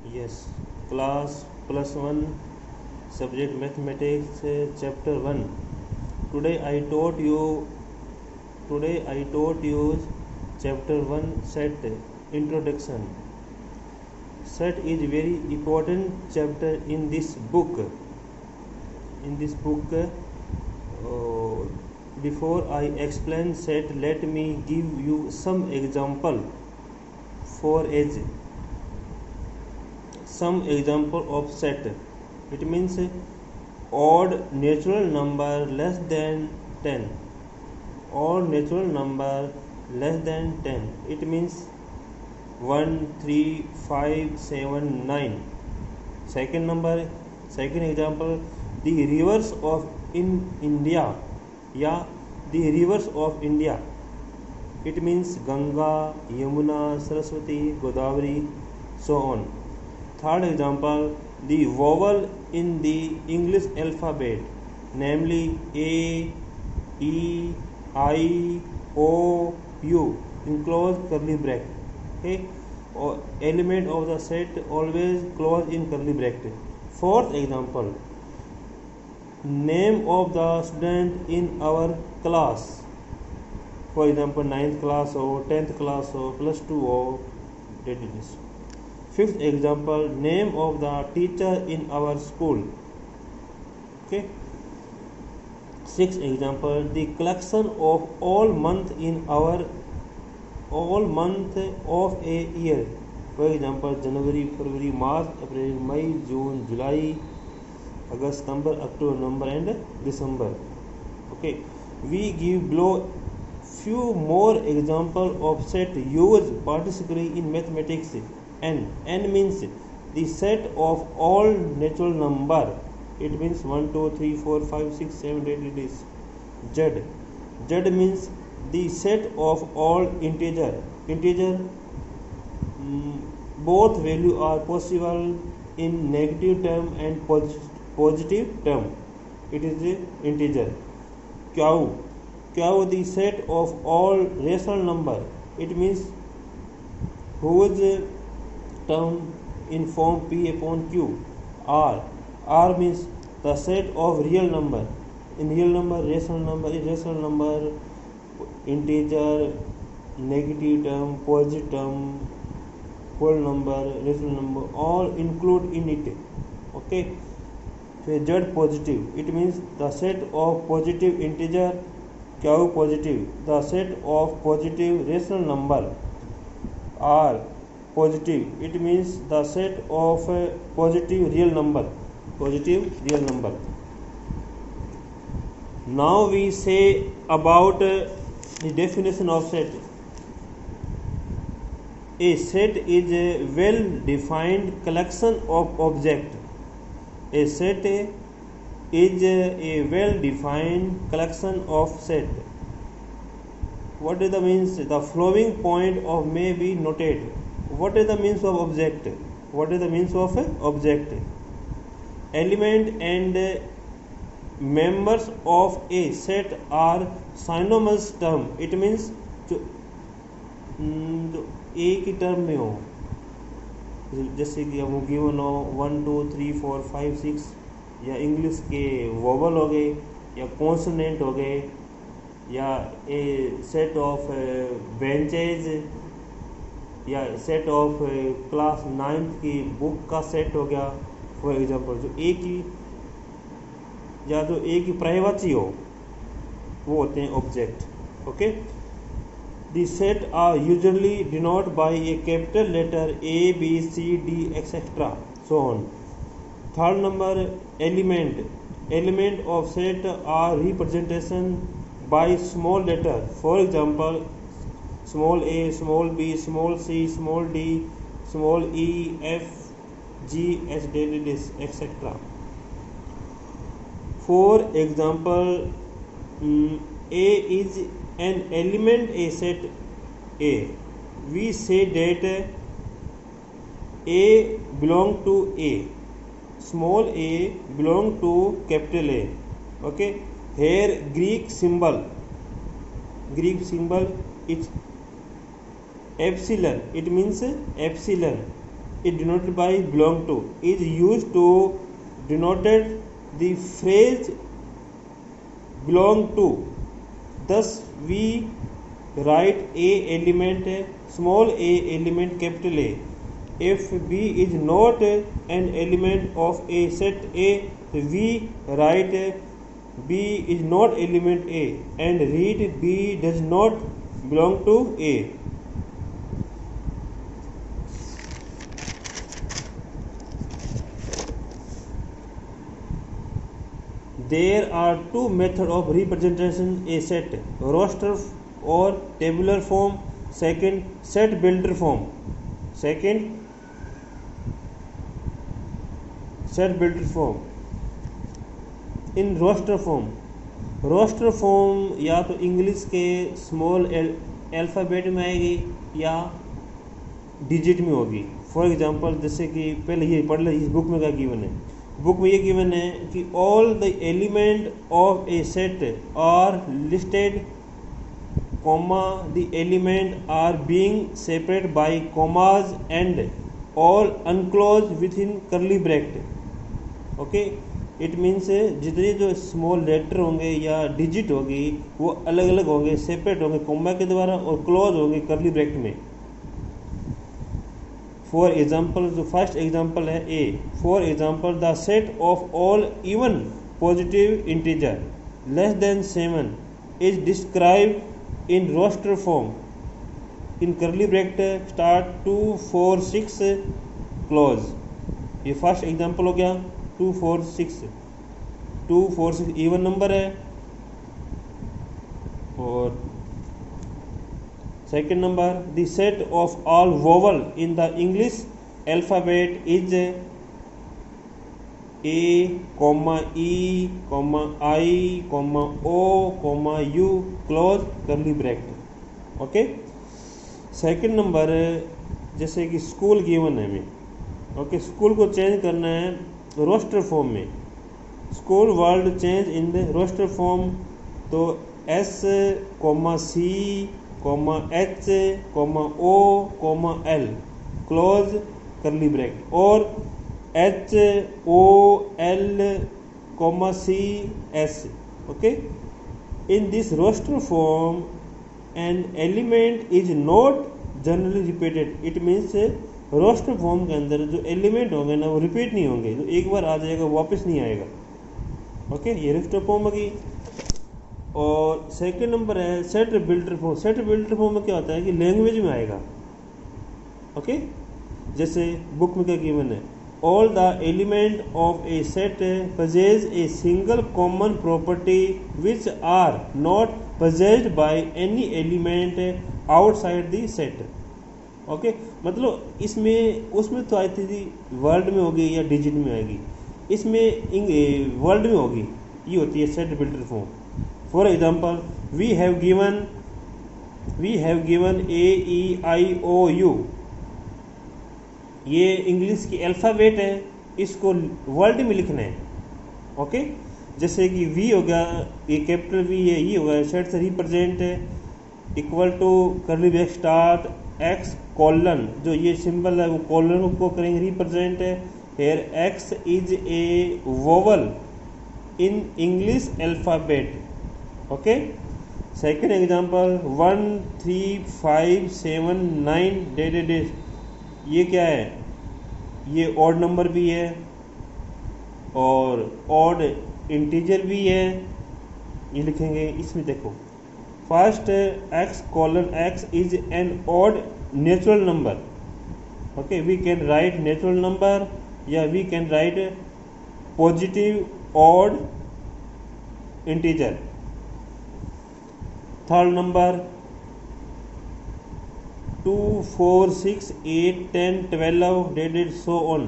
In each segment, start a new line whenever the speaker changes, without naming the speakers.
Yes, class plus one, subject mathematics, chapter one. Today I taught you. Today I taught you chapter one, set introduction. Set is very important chapter in this book. In this book, before I explain set, let me give you some example for age. Some example of set. It means odd natural number less than 10. Odd natural number less than 10. It means 1 3 5 7 9. Second example, the rivers of in India. Yeah, the rivers of India. It means Ganga, Yamuna, Saraswati, Godavari, so on. Third example, the vowel in the English alphabet, namely A, E, I, O, U, in close curly bracket. Okay, or element of the set always close in curly bracket. Fourth example, name of the student in our class. For example, 9th class or 10th class or plus 2 or this. Fifth example, name of the teacher in our school. Okay. Sixth example, the collection of all month in our all month of a year. For example, January, February, March, April, May, June, July, August, September, October, November, and December. Okay. We give below few more example of set used particularly in mathematics. N means the set of all natural number. It means 1 2 3 4 5 6 7 8 it is. Z means the set of all integer. Both value are possible in negative term and positive term. It is the integer. Q the set of all rational number. It means whose term in form P upon Q. R means the set of real number. In real number, rational number, irrational number, integer, negative term, positive term, whole number, rational number, all include in it. Okay. So Z positive. It means the set of positive integer. Q positive. The set of positive rational number. R positive. It means the set of positive real number. Now we say about the definition of set. A set is a well defined collection of objects. A set is a well defined collection of set. What is the means? The following point of may be noted. What is the means of object? What is the means of object? Element and members of a set are synonymous term. It means जो एक ही term में हो, जैसे कि हम given हो 1 2 3 4 5 6, या English के वोवल हो गए या कॉन्सोनेंट हो गए, या ए सेट ऑफ बेंचेज, या सेट ऑफ क्लास 9th की बुक का सेट हो गया. फॉर एग्जांपल जो एक ही पर्यायवाची हो वो होते हैं object. Okay. The set are usually denote by a capital letter A B C D etcetera so on. Third number, element of set are representation by small letter. For example small a, small b, small c, small d, small e, f, g, h, d, d, etc. For example, a is an element a set A. We say that A belong to A. Small a belong to capital A. Okay. Here Greek symbol is epsilon. It means epsilon. is denoted by belong to, is used to denoted the phrase belong to. Thus we write a element small a element capital A. If B is not an element of a set A, we write B is not element A and read B does not belong to A. There are two methods of representation a set: roster or tabular form. Second, set builder form. In roster form या तो English के small alphabet में आएगी या digit में होगी. For example जैसे कि पहले ये पढ़ ले, इस बुक में क्या गिवन है. बुक में ये गिवन है कि all the element of a set are listed, comma the element are being separate by commas and all enclosed within curly bracket. Okay, it means जितने जो स्मॉल लेटर होंगे या digit होगी वो अलग अलग होंगे, सेपरेट होंगे कॉमा के द्वारा और क्लोज होंगे करली ब्रैकेट में. फॉर एग्जाम्पल, जो फर्स्ट एग्जाम्पल है a. For example, the set of all even positive integer less than 7 is described in roster form in curly bracket start 2 4 6 close. ये first example हो गया. 2 4 6 even number है. और second number, the set of all vowel in the English alphabet is A, E, I, O, U close curly bracket. Okay. Second number, जैसे कि school given है हमें. Okay, school को change करना है रोस्टर फॉर्म में. School word change in the roster form. तो S, C, H, O, L close curly bracket. और H, O, L, C, S. Okay. In this roster form an element is not generally repeated. It means roster form के अंदर जो element होंगे ना वो repeat नहीं होंगे, जो एक बार आ जाएगा वापस नहीं आएगा. ओके, ये रोस्टर फॉर्म होगी. और सेकंड नंबर है set builder form. Set builder form में क्या होता है कि लैंग्वेज में आएगा. ओके, जैसे बुक में क्या गिवन है, all the element of a set possess a single common property which are not possessed by any element outside the set. Okay, मतलब इसमें उसमें तो आई थी वर्ड में होगी या डिजिट में आएगी, इसमें वर्ड में होगी. ये होती है set builder form. For example, we have given A, E, I, O, U. ये इंग्लिश की अल्फ़ाबेट है, इसको वर्ड में लिखना है. ओके, जैसे कि वी हो गया, ये कैपिटल वी है, ये होगा सेट से represent equal to curly bracket start x colon. जो ये सिंबल है वो कॉलन को करेंगे represent. Here x is a vowel in English alphabet. Okay. Second example, 1 3 5 7 9 डेड. ये क्या है, ये ऑड नंबर भी है और ऑड इंटीजर भी है. ये लिखेंगे इसमें. देखो, first x colon x is an odd natural number. Okay, we can write natural number या we can write positive odd integer. Third number 2 4 6 8 10 12 डेडेड so on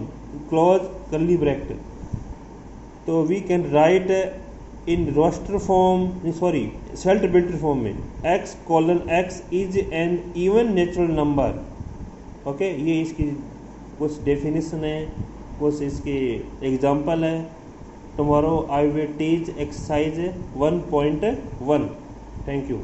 close curly bracket. तो we can write in roster form, sorry set builder form में, x colon x is an even natural number. Okay, ये इसकी कुछ definition है, कुछ इसके example है. Tomorrow I will teach exercise 1.1. Thank you.